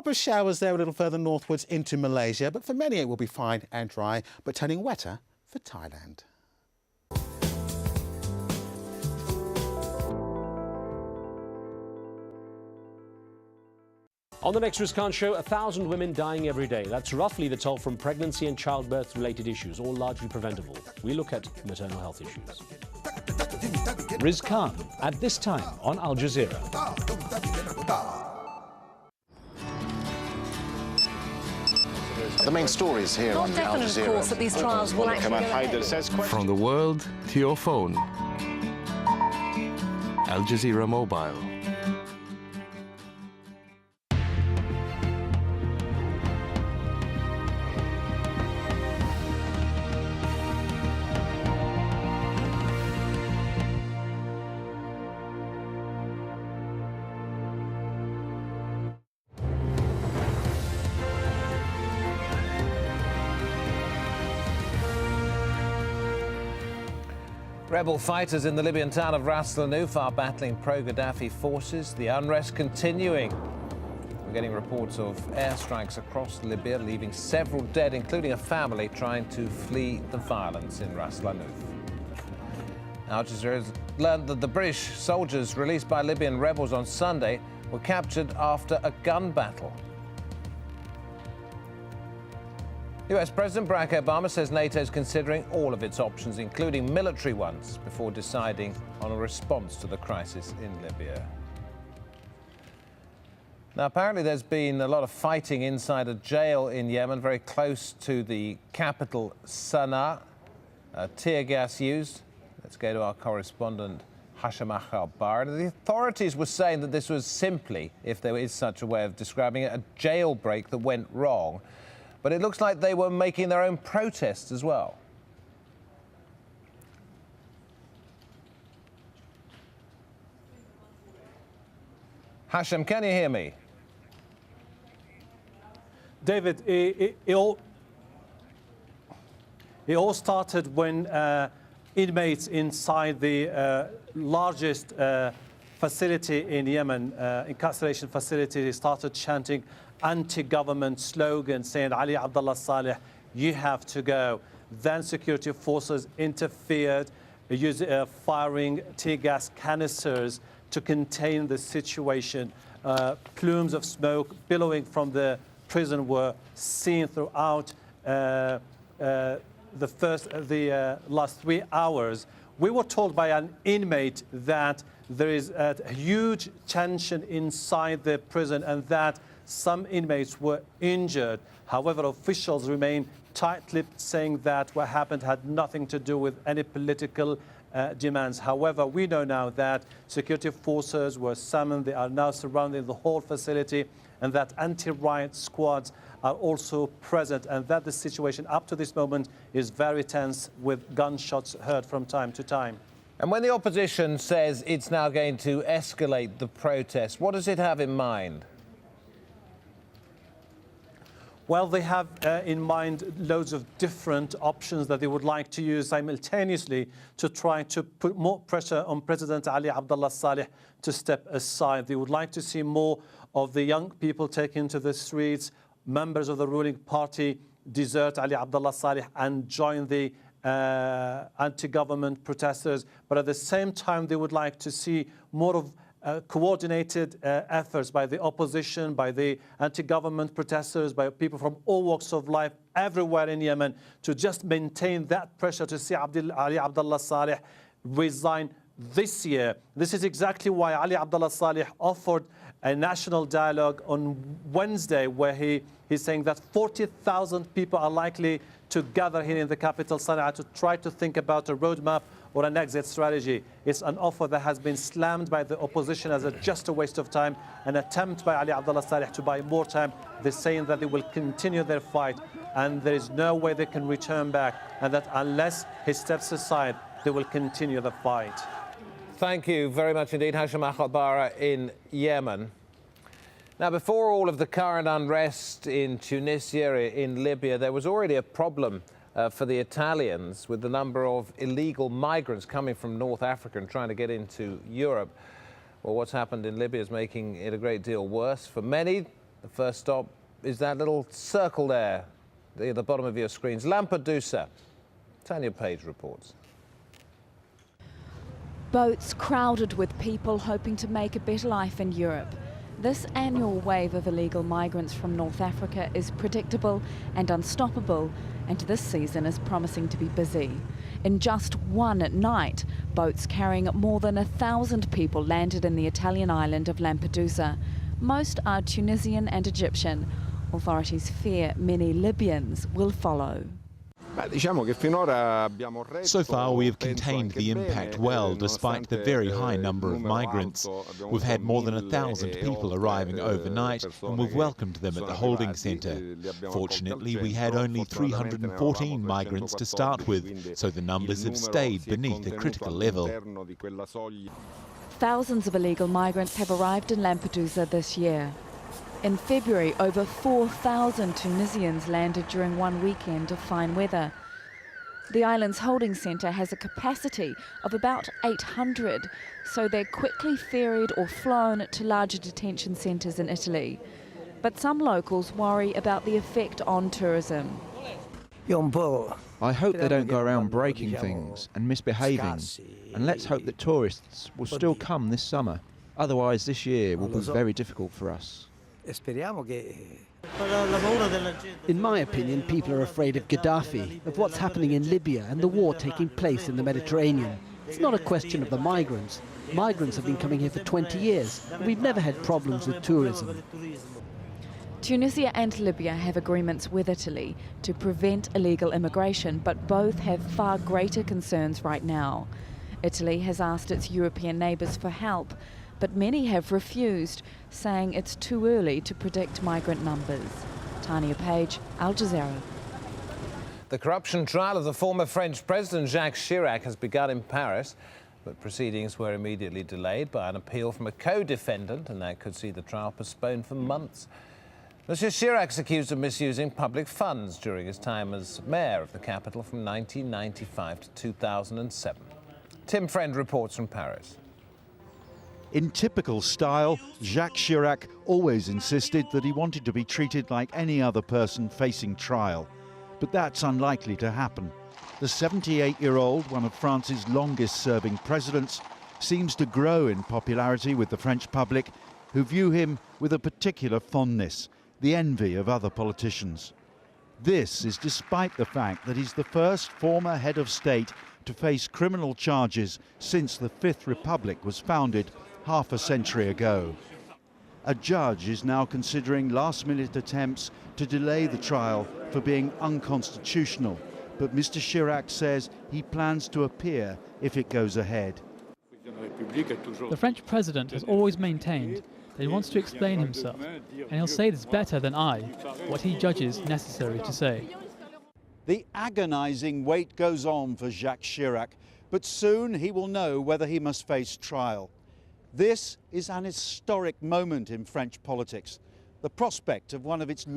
of showers there a little further northwards into Malaysia, but for many it will be fine and dry, but turning wetter for Thailand. On the next Riz Khan show, 1,000 women dying every day. That's roughly the toll from pregnancy and childbirth-related issues, all largely preventable. We look at maternal health issues. Riz Khan, at this time on Al Jazeera. The main stories here on Al Of course, that these trials will actually From the world to your phone. Al Jazeera Mobile. Rebel fighters in the Libyan town of Ras Lanuf are battling pro-Gaddafi forces. The unrest continuing. We're getting reports of airstrikes across Libya, leaving several dead, including a family trying to flee the violence in Ras Lanuf. Al Jazeera has learned that the British soldiers released by Libyan rebels on Sunday were captured after a gun battle. US President Barack Obama says NATO is considering all of its options, including military ones, before deciding on a response to the crisis in Libya. Now, apparently there's been a lot of fighting inside a jail in Yemen, very close to the capital, Sana'a. Tear gas used. Let's go to our correspondent, Hashim Al-Bar. The authorities were saying that this was simply, if there is such a way of describing it, a jailbreak that went wrong. But it looks like they were making their own protests as well. Hashim, can you hear me? David, it all started when inmates inside the largest facility in Yemen, incarceration facility, started chanting anti-government slogans saying, Ali Abdullah Saleh, you have to go. Then security forces interfered, firing tear gas canisters to contain the situation. Plumes of smoke billowing from the prison were seen throughout the last 3 hours. We were told by an inmate that there is a huge tension inside the prison and that some inmates were injured. However, officials remain tight-lipped, saying that what happened had nothing to do with any political demands. However, we know now that security forces were summoned. They are now surrounding the whole facility, and that anti-riot squads are also present, and that the situation up to this moment is very tense, with gunshots heard from time to time. And when the opposition says it's now going to escalate the protest, what does it have in mind? Well, they have in mind loads of different options that they would like to use simultaneously to try to put more pressure on President Ali Abdullah Saleh to step aside. They would like to see more of the young people taken to the streets, members of the ruling party desert Ali Abdullah Saleh and join the anti-government protesters. But at the same time, they would like to see more of coordinated efforts by the opposition, by the anti-government protesters, by people from all walks of life everywhere in Yemen to just maintain that pressure to see Ali Abdullah Saleh resign this year. This is exactly why Ali Abdullah Saleh offered a national dialogue on Wednesday, where he's saying that 40,000 people are likely to gather here in the capital, Sana'a, to try to think about a roadmap or an exit strategy. It's an offer that has been slammed by the opposition as just a waste of time, an attempt by Ali Abdullah Saleh to buy more time. They're saying that they will continue their fight and there is no way they can return back, and that unless he steps aside, they will continue the fight. Thank you very much indeed, Hashim Al-Bara in Yemen. Now, before all of the current unrest in Tunisia, in Libya, there was already a problem for the Italians with the number of illegal migrants coming from North Africa and trying to get into Europe. Well, what's happened in Libya is making it a great deal worse. For many, The first stop is that little circle there at the bottom of your screens, Lampedusa. Tanya Page reports. Boats crowded with people hoping to make a better life in Europe. This annual wave of illegal migrants from North Africa is predictable and unstoppable, and this season is promising to be busy. In just one night, boats carrying more than 1,000 people landed in the Italian island of Lampedusa. Most are Tunisian and Egyptian. Authorities fear many Libyans will follow. So far, we have contained the impact well, despite the very high number of migrants. We've had more than 1,000 people arriving overnight, and we've welcomed them at the holding centre. Fortunately, we had only 314 migrants to start with, so the numbers have stayed beneath a critical level. Thousands of illegal migrants have arrived in Lampedusa this year. In February, over 4,000 Tunisians landed during one weekend of fine weather. The island's holding centre has a capacity of about 800, so they're quickly ferried or flown to larger detention centres in Italy. But some locals worry about the effect on tourism. I hope they don't go around breaking things and misbehaving, and let's hope that tourists will still come this summer. Otherwise, this year will be very difficult for us. In my opinion, people are afraid of Gaddafi, of what's happening in Libya and the war taking place in the Mediterranean. It's not a question of the migrants. Migrants have been coming here for 20 years, and we've never had problems with tourism. Tunisia and Libya have agreements with Italy to prevent illegal immigration, but both have far greater concerns right now. Italy has asked its European neighbours for help, but many have refused, saying it's too early to predict migrant numbers. Tanya Page, AlJazeera. The corruption trial of the former French President Jacques Chirac has begun in Paris, but proceedings were immediately delayed by an appeal from a co-defendant, and that could see the trial postponed for months. Monsieur Chirac's accused of misusing public funds during his time as mayor of the capital from 1995 to 2007. Tim Friend reports from Paris. In typical style, Jacques Chirac always insisted that he wanted to be treated like any other person facing trial. But that's unlikely to happen. The 78-year-old, one of France's longest-serving presidents, seems to grow in popularity with the French public, who view him with a particular fondness, the envy of other politicians. This is despite the fact that he's the first former head of state to face criminal charges since the Fifth Republic was founded half a century ago. A judge is now considering last-minute attempts to delay the trial for being unconstitutional, but Mr. Chirac says he plans to appear if it goes ahead. The French president has always maintained that he wants to explain himself, and he'll say this better than I, what he judges necessary to say. The agonizing wait goes on for Jacques Chirac, but soon he will know whether he must face trial. This is an historic moment in French politics, the prospect of one of its